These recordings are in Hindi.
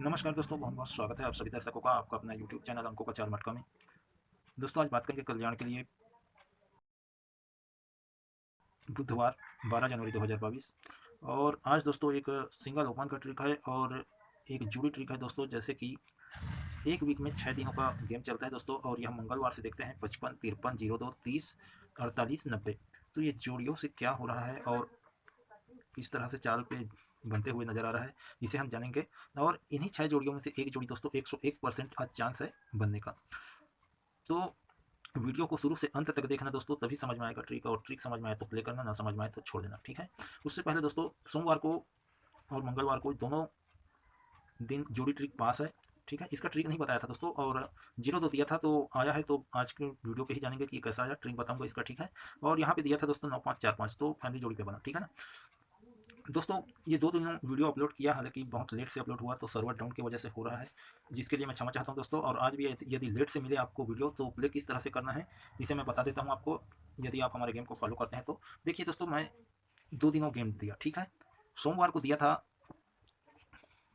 नमस्कार दोस्तों, बहुत बहुत स्वागत है आप सभी दर्शकों का आपका अपना यूट्यूब चैनल अंकों का चार मटका में। दोस्तों, आज बात करेंगे कल्याण के लिए बुधवार 12 जनवरी 2022। और आज दोस्तों एक सिंगल ओपन का ट्रिक है और एक जुड़ी ट्रिक है दोस्तों। जैसे कि एक वीक में 6 दिनों का गेम चलता है दोस्तों, और यह मंगलवार से देखते हैं 55, 53, 02, 30, 48, 90। तो ये जोड़ियों से क्या हो रहा है और किस तरह से चाल पे बनते हुए नजर आ रहा है, इसे हम जानेंगे। और इन्हीं 6 जोड़ियों में से एक जोड़ी दोस्तों 101% आज चांस है बनने का। तो वीडियो को शुरू से अंत तक देखना दोस्तों, तभी समझ में आएगा ट्रिक। और ट्रिक समझ में आए तो प्ले करना, ना समझ में आए तो छोड़ देना, ठीक है। उससे पहले दोस्तों, सोमवार को और मंगलवार को दोनों दिन जोड़ी ट्रिक पास है, ठीक है। इसका ट्रिक नहीं बताया था दोस्तों, और 0-2 दिया था तो आया है। तो आज के वीडियो पे ही जानेंगे कि कैसा आया, ट्रिक बताऊंगा इसका, ठीक है। और यहाँ पे दिया था दोस्तों 9-5-4-5, तो फैमिली जोड़ी पे बना, ठीक है ना दोस्तों। ये 2 दिनों वीडियो अपलोड किया, हालांकि बहुत लेट से अपलोड हुआ, तो सर्वर डाउन की वजह से हो रहा है, जिसके लिए मैं क्षमा चाहता हूं दोस्तों। और आज भी यदि लेट से मिले आपको वीडियो, तो प्ले किस तरह से करना है इसे मैं बता देता हूं आपको, यदि आप हमारे गेम को फॉलो करते हैं तो। देखिए दोस्तों, मैं 2 दिनों गेम दिया, ठीक है। सोमवार को दिया था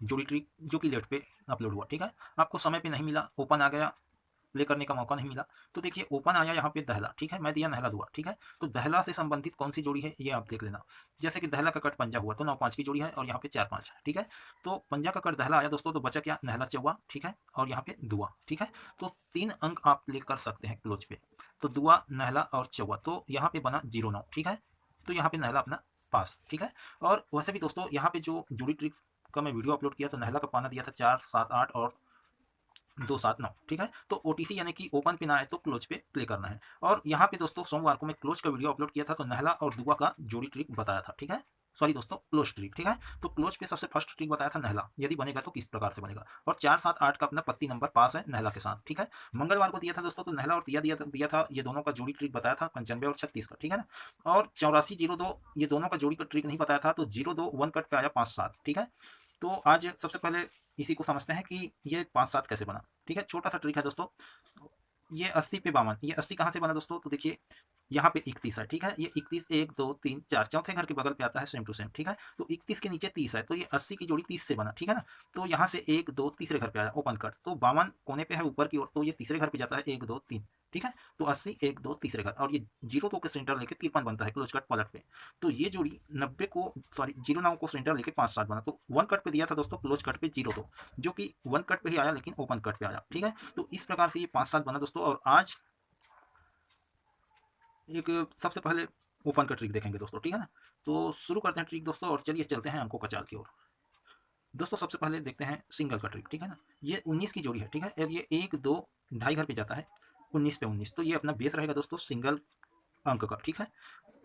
जोड़ी ट्रिक, जो कि लेट पे अपलोड हुआ, ठीक है। आपको समय पे नहीं मिला, ओपन आ गया, प्ले करने का मौका नहीं मिला। तो देखिए ओपन आया यहाँ पे दहला, ठीक है। मैं दिया नहला दुआ, ठीक है। तो दहला से संबंधित कौन सी जोड़ी है ये आप देख लेना। जैसे कि दहला का कट पंजा हुआ तो 9-5 की जोड़ी है, और यहाँ पे 4-5 है, ठीक है। तो पंजा का कट दहला आया दोस्तों, तो बचा क्या, नहला चौवा, ठीक है, और यहाँ पे दुआ, ठीक है। तो 3 अंक आप प्ले कर सकते हैं क्लोज पे। तो दुआ, नहला और चौवा, तो यहाँ पे बना 0-9, ठीक है। तो यहाँ पे नहला अपना पास, ठीक है। और वैसे भी दोस्तों, यहाँ पे जो जुड़ी ट्रिक का मैं वीडियो अपलोड किया, तो नहला का पाना दिया था 4-7-8 और 2-7-9, ठीक है। तो ओटीसी यानी कि ओपन पे ना आए तो क्लोज पे प्ले करना है। और यहाँ पे दोस्तों सोमवार को मैं क्लोज का वीडियो अपलोड किया था, तो नहला और दुआ का जोड़ी ट्रिक बताया था, ठीक है। सॉरी दोस्तों, क्लोज ट्रिक, ठीक है। तो क्लोज पे सबसे फर्स्ट ट्रिक बताया था नहला, यदि बनेगा तो किस प्रकार से बनेगा। और 4-7-8 का अपना पत्ती नंबर पास है नहला के साथ, ठीक है। मंगलवार को दिया था दोस्तों, तो नहला और दिया था, ये दोनों का जोड़ी ट्रिक बताया था 95 और 36 का, ठीक है ना। और 84-02 ये दोनों का जोड़ी का ट्रिक नहीं बताया था, तो 0-2 वन कट पे आया 5-7, ठीक है। तो आज सबसे पहले इसी को समझते हैं कि ये 5-7 कैसे बना, ठीक है। छोटा सा ट्रिक है दोस्तों। ये 80 पे 52, ये 80 कहाँ से बना दोस्तों, तो देखिए यहाँ पे 31 है, ठीक है। ये 31 1 2 3 4 चौथे घर के बगल पे आता है, सेम टू सेम, ठीक है। तो 31 के नीचे 30 है, तो ये 80 की जोड़ी 30 से बना, ठीक है ना। तो यहाँ से 1 2 तीसरे घर पे आया ओपन कट, तो 52 कोने पे है ऊपर की ओर, तो ये तीसरे घर पे जाता है 1 2 3, ठीक है। तो 80 1 2 तीसरे घर, और ये 0-2 के सेंटर लेके 53 बनता है क्लोज कट पलट पे। तो ये जोड़ी 90 को, सॉरी 0-9 को सेंटर लेके 5-7 बना। तो वन कट पे दिया था दोस्तों क्लोज कट पे 0-2, जो कि वन कट पे ही आया लेकिन ओपन कट पे आया, ठीक है। तो इस प्रकार से ये 5-7 बना दोस्तों। और आज एक सबसे पहले ओपन का ट्रिक देखेंगे दोस्तों, ठीक है ना। तो शुरू करते हैं ट्रिक दोस्तों, और चलिए चलते हैं अंकों का चाल की ओर। दोस्तों सबसे पहले देखते हैं सिंगल का ट्रिक, ठीक है ना। ये 19 की जोड़ी है, ठीक है। और ये 1 2 ढाई घर पे जाता है 19 पे 19, तो ये अपना बेस रहेगा दोस्तों सिंगल अंक का, ठीक है।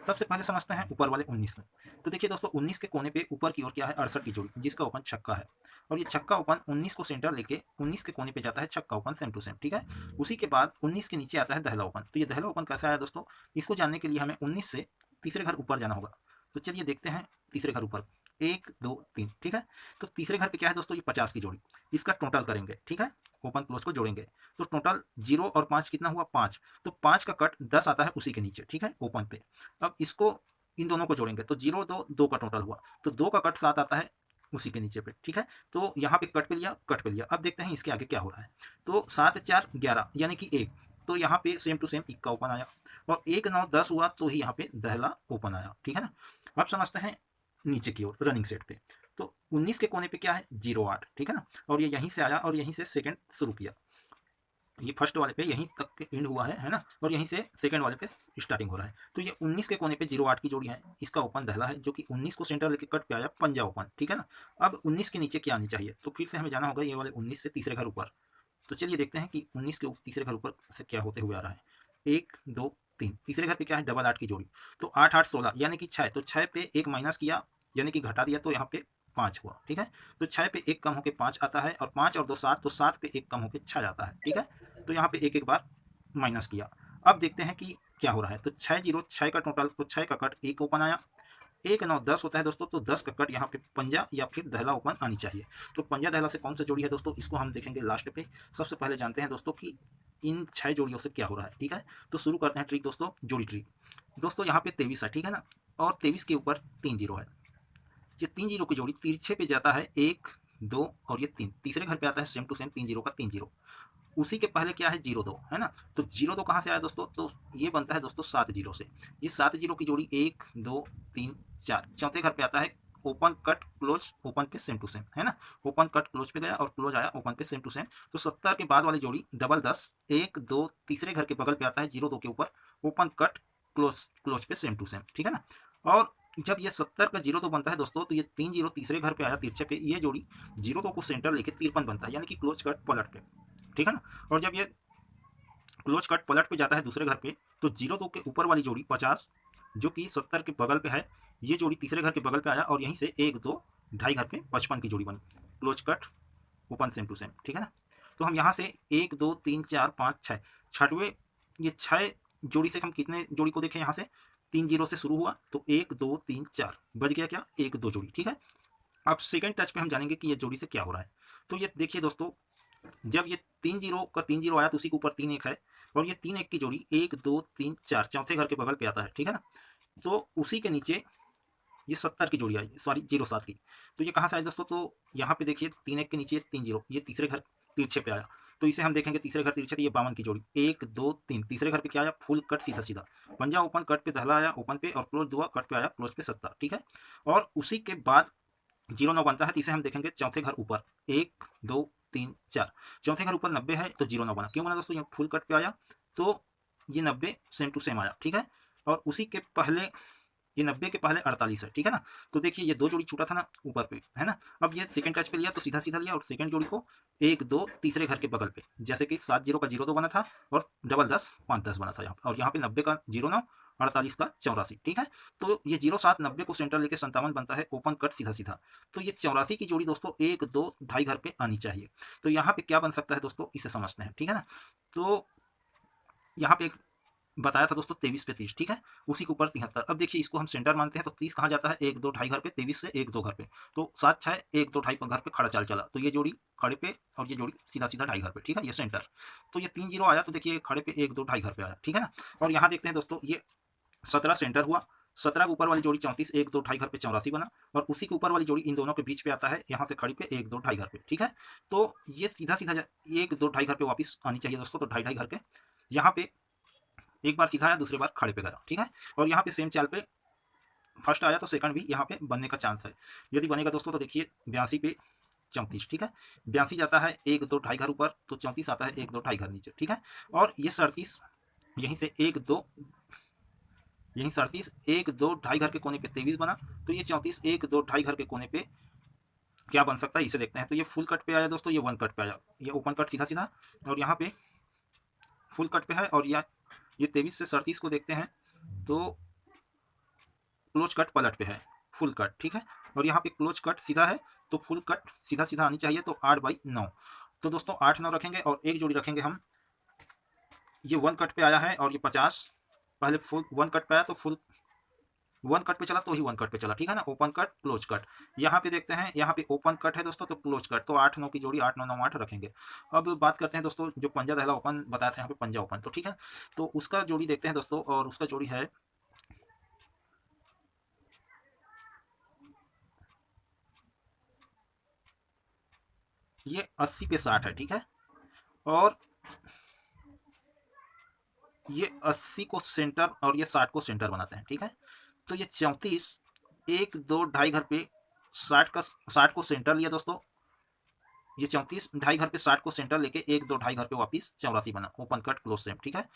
सबसे पहले समझते हैं ऊपर वाले 19 में। तो देखिए दोस्तों, 19 के कोने पे ऊपर की ओर क्या है, 68 की जोड़ी, जिसका ओपन छक्का है। और ये छक्का ओपन 19 को सेंटर लेके 19 के कोने पे जाता है छक्का ओपन, सेम टू सेम, ठीक है। उसी के बाद 19 के नीचे आता है दहला ओपन। तो ये दहला ओपन कैसा आया दोस्तों, इसको जानने के लिए हमें 19 से तीसरे घर ऊपर जाना होगा। तो चलिए देखते हैं तीसरे घर ऊपर, 1 2 3, ठीक है। तो तीसरे घर पे क्या है दोस्तों, ये 50 की जोड़ी, इसका टोटल करेंगे, ठीक है। ओपन क्लोज को जोड़ेंगे, तो टोटल 0 और 5 कितना हुआ, 5। तो 5 का कट 10 आता है उसी के नीचे, ठीक है, ओपन पे। अब इसको इन दोनों को जोड़ेंगे, तो 0 2 2 का टोटल हुआ, तो 2 का कट 7 आता है उसी के नीचे पे, ठीक है। तो यहाँ पे कट पे लिया, कट पे लिया। अब देखते हैं इसके आगे क्या हो रहा है। तो 7 4 11 यानी कि 1, तो यहाँ पे सेम टू सेम इक्का ओपन आया। और 1 9 10 हुआ, तो ही यहाँ पे दहला ओपन आया, ठीक है ना। अब समझते हैं नीचे की ओर रनिंग सेट पे। तो 19 के कोने पे क्या है, 0-8, ठीक है ना। और ये यहीं से आया और यहीं से सेकंड शुरू किया। ये फर्स्ट वाले पे यहीं तक एंड हुआ है ना। और यहीं से सेकंड वाले पे स्टार्टिंग हो रहा है। तो ये 19 के कोने पे 0-8 की जोड़ी है, इसका ओपन दहला है, जो कि 19 को सेंटर लेके कट पे आया पंजा ओपन, ठीक है ना। अब 19 के नीचे क्या आनी चाहिए, तो फिर से हमें जाना होगा ये वाले 19 से तीसरे घर ऊपर। तो चलिए देखते हैं कि 19 के तीसरे घर ऊपर से क्या होते हुए आ रहा है। 1 2 3, तीसरे घर पे क्या है, डबल 8 की जोड़ी। तो 8 8 16 यानी कि 6, तो 6 पे 1 माइनस किया यानी कि घटा दिया, तो यहाँ पे 5 हुआ, ठीक है। तो 6 पे 1 कम होकर 5 आता है, और 5 और 2 7, तो 7 पे 1 कम होकर 6 जाता है, ठीक है। तो यहाँ पे एक एक बार माइनस किया। अब देखते हैं कि क्या हो रहा है। तो 6 0 6 का टोटल, तो 6 का कट 1 ओपन आया। 1 9 10 होता है दोस्तों, तो 10 का कट यहाँ पे पंजा या फिर दहला ओपन आनी चाहिए। तो पंजा दहला से कौन सा जोड़ी है दोस्तों, इसको हम देखेंगे लास्ट पे। सबसे पहले जानते हैं दोस्तों कि इन 6 जोड़ियों से क्या हो रहा है, ठीक है। तो शुरू करते हैं ट्रिक दोस्तों, जोड़ी ट्रिक। दोस्तों यहाँ पे 23 है, ठीक है ना। और 23 के ऊपर 3 0 है। ये 3 0 की जोड़ी तिरछे पे जाता है 1 2 और ये 3, तीसरे घर पे आता है सेम टू सेम 3 जीरो का 3 जीरो। उसी के पहले क्या है 0 2, है ना। तो 0 2 कहाँ से आया दोस्तों, तो ये बनता है दोस्तों 7 जीरो से। ये 7 जीरो की जोड़ी 1 2 3 4, चौथे घर पे आता है ओपन कट क्लोज, ओपन पे सेम टू सेम, है ना। ओपन कट क्लोज पे गया और क्लोज आया ओपन पे सेम टू सेम। तो 70 के बाद वाली जोड़ी डबल 10 1 2, तीसरे घर के बगल पे आता है 0 2 के ऊपर ओपन कट क्लोज, क्लोज पे सेम टू सेम, ठीक है ना। और जब ये 70 का 0 2 बनता है दोस्तों, तो ये 3 जीरो तीसरे घर पे आया तिरछे पे, ये जोड़ी 0 2 को सेंटर लेके 53 बनता है, यानी कि क्लोज कट पलट पे, ठीक है ना। और जब ये क्लोज कट पलट पे जाता है दूसरे घर पे, तो 0 2 के ऊपर वाली जोड़ी 50 जो कि 70 के बगल पे है, ये जोड़ी तीसरे घर के बगल पे आया और यहीं से 1 2 ढाई घर पे 55 की जोड़ी बनी, close cut open same to same, ठीक है ना। तो हम यहाँ से 1 2 3 4 5 6, छठवें ये 6 जोड़ी से हम कितने जोड़ी को देखें, यहाँ से 3 जीरो से शुरू हुआ तो 1 2 3 4 बच गया क्या 1 2 जोड़ी, ठीक है। अब सेकंड टच पे हम जानेंगे कि ये जोड़ी से क्या हो रहा है। तो ये देखिए दोस्तों, जब ये 3 जीरो का 3 जीरो आया तो उसी के ऊपर 3 1 है, और ये 3 1 की जोड़ी 1 2 3 4 चौथे घर के बगल पे आता है, ठीक है ना। तो उसी के नीचे ये 70 की जोड़ी आई, सॉरी 07 की। तो ये कहाँ से आई दोस्तों, तो यहाँ पे देखिए 3 1 के नीचे 3 जीरो, ये तीसरे घर तिरछे पे आया, तो इसे हम देखेंगे तीसरे घर तिरछे, तो ये 52 की जोड़ी 1 2 3, तीसरे घर पे क्या आया फुल कट सीधा सीधा, पंजा ओपन कट पे दहला आया ओपन पे, और क्लोज दुआ कट पे आया क्लोज पे 70, ठीक है। और उसी के बाद 0 9 बनता है, तो इसे हम देखेंगे चौथे घर ऊपर 1 2 3 4, चौथे घर ऊपर 90 है तो 0 9 बना, क्यों बना दोस्तों, ये फुल कट पे आया तो ये 90 सेम टू सेम आया, ठीक है। और उसी के पहले ये 90 के पहले 48 है, ठीक है ना। तो देखिए ये 2 जोड़ी छूटा था ना ऊपर पे, है ना। अब ये सेकंड टच पे लिया तो सीधा सीधा लिया, और सेकंड जोड़ी को 1 2 तीसरे घर के बगल पे, जैसे कि 7 जीरो का 0 2 बना था और डबल 10 5 10 बना था यहाँ, और यहाँ पे 90 का 0 9 48 का 84, ठीक है। तो ये 0 7 90 को सेंटर लेके 57 बनता है ओपन कट सीधा सीधा। तो ये 84 की जोड़ी दोस्तों 1 2 ढाई घर पे आनी चाहिए। तो यहाँ पे क्या बन सकता है दोस्तों, इसे समझते हैं, ठीक है ना। तो यहाँ पे एक बताया था दोस्तों 23 पे 30, ठीक है, उसी के ऊपर 73। अब देखिए इसको हम सेंटर मानते हैं, तो 30 कहाँ जाता है 1 2 ढाई घर पे, 23 से 1 2 घर पे, तो 7 6 1 2 ढाई घर पे खड़ा चाल चला, तो ये जोड़ी खड़े पे और ये जोड़ी सीधा सीधा ढाई घर पे, ठीक है, ये सेंटर। तो ये 3 जीरो आया तो देखिए खड़े पे 1 2 ढाई घर पे आया, ठीक है ना। और यहाँ देखते हैं दोस्तों, ये 17 सेंटर हुआ, 17 के ऊपर वाली जोड़ी 34 1 2 ढाई घर पे 84 बना, और उसी के ऊपर वाली जोड़ी इन दोनों के बीच पे आता है, यहाँ से खड़ी पे 1 2 ढाई घर पे, ठीक है। तो ये सीधा सीधा 1 2 ढाई घर पे वापस आनी चाहिए दोस्तों, तो ढाई ढाई घर पे यहाँ पे एक बार सीधा आया दूसरी बार खड़े पे गया, ठीक है। और यहाँ पे सेम चाल पे फर्स्ट आया तो सेकंड भी यहाँ पे बनने का चांस है। यदि बनेगा दोस्तों तो देखिए 82 पे 34, ठीक है, 82 जाता है 1 2 ढाई घर ऊपर, तो 34 आता है 1 2 ढाई घर नीचे, ठीक है। और ये 37 यहीं से 1 2, यहीं 37 1 2 ढाई घर के कोने पे 23 बना, तो ये 34 1 2 ढाई घर के कोने पे क्या बन सकता है इसे देखते हैं। तो ये फुल कट पे आया दोस्तों, ये वन कट पे आया, ये ओपन कट सीधा सीधा, और यहाँ पे फुल कट पे है, और ये 23 से 37 को देखते हैं तो क्लोज कट पलट पे है, फुल कट, ठीक है। और यहाँ पे क्लोज कट सीधा है तो फुल कट सीधा सीधा आनी चाहिए, तो 8/9। तो दोस्तों 8 9 रखेंगे और एक जोड़ी रखेंगे हम, ये वन कट पे आया है और ये 50 पहले फुल वन कट पे आया, तो फुल वन कट पे चला तो ही वन कट पे चला, ठीक है ना, ओपन कट क्लोज कट। यहाँ पे देखते हैं, यहाँ पे ओपन कट है दोस्तों तो क्लोज कट, तो 8 9 की जोड़ी 8 9 9 8 रखेंगे। अब बात करते हैं दोस्तों, जो पंजा दहला ओपन बताया था यहाँ पे पंजा ओपन, तो ठीक है, तो उसका जोड़ी देखते हैं दोस्तों, और उसका जोड़ी है ये 80 पे 60 है, ठीक है। और ये 80 को सेंटर और ये 60 को सेंटर बनाते हैं, ठीक है। तो ये 34 1 2 ढाई घर पे 60 को सेंटर लिया दोस्तों, ये 34 ढाई घर पे 60 को सेंटर लेके 1 2 ढाई घर पे वापस 84 बना, ओपन कट क्लोज सेम, ठीक है।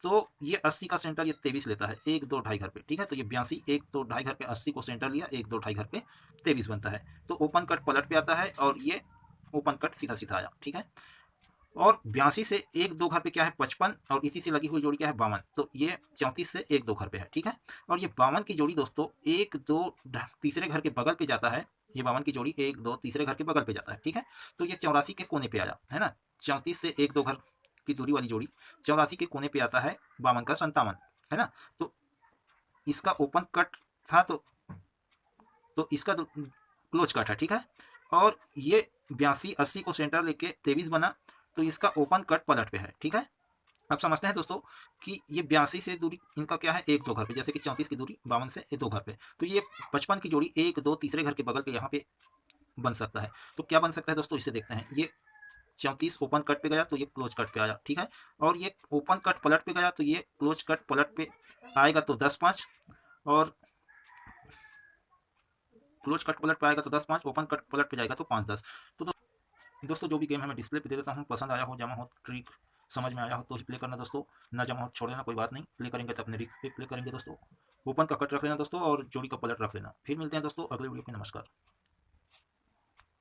तो ये 80 का सेंटर ये 23 लेता है 1 2 ढाई घर पे, ठीक है। तो ये 82 1 2 ढाई घर पे 80 को सेंटर लिया 1 2 ढाई घर पे 23 बनता है, तो ओपन कट पलट पे आता है और ये ओपन कट सीधा सीधा आया, ठीक है। और 82 से 1 2 घर पे क्या है 55, और इसी से लगी हुई जोड़ी क्या है 52, तो ये 34 से 1 2 घर पे है, ठीक है। और ये 52 की जोड़ी दोस्तों 1 2 तीसरे घर के बगल पे जाता है, ये 52 की जोड़ी 1 2 तीसरे घर के बगल पे जाता है, ठीक है। तो ये 84 के कोने पे आया, है ना, 34 से 1 2 घर की दूरी वाली जोड़ी 84 के कोने पे आता है 52 का 57, है ना। तो इसका ओपन कट था, तो इसका क्लोज कट है, ठीक है। और ये 82 80 को सेंटर लेके 23 बना, तो इसका ओपन कट पलट पे है, ठीक है। अब समझते हैं दोस्तों कि ये 82 से दूरी इनका क्या है 1 2 घर पे, जैसे कि 34 की दूरी 52 से 2 घर पे, तो ये 55 की जोड़ी 1 2 तीसरे घर के बगल पे यहाँ पे बन सकता है। तो क्या बन सकता है दोस्तों, इसे देखते हैं। ये 34 ओपन कट पे गया तो ये क्लोज कट पे आया, ठीक है। और ये ओपन कट पलट पे गया तो ये क्लोज कट पलट पे आएगा तो 10-5, और क्लोज कट पलट पे आएगा तो 10-5, ओपन कट पलट पे जाएगा तो 5-10। तो दोस्तों जो भी गेम है मैं डिस्प्ले पे दे देता हूँ, पसंद आया हो, जमा हो, ट्रिक समझ में आया हो तो ही प्ले करना दोस्तों, ना जमा हो छोड़ देना, कोई बात नहीं। प्ले करेंगे तो अपने रिस्क पे प्ले करेंगे दोस्तों। ओपन का कट रख लेना दोस्तों और जोड़ी का पलट रख लेना। फिर मिलते हैं दोस्तों अगले वीडियो पे। नमस्कार।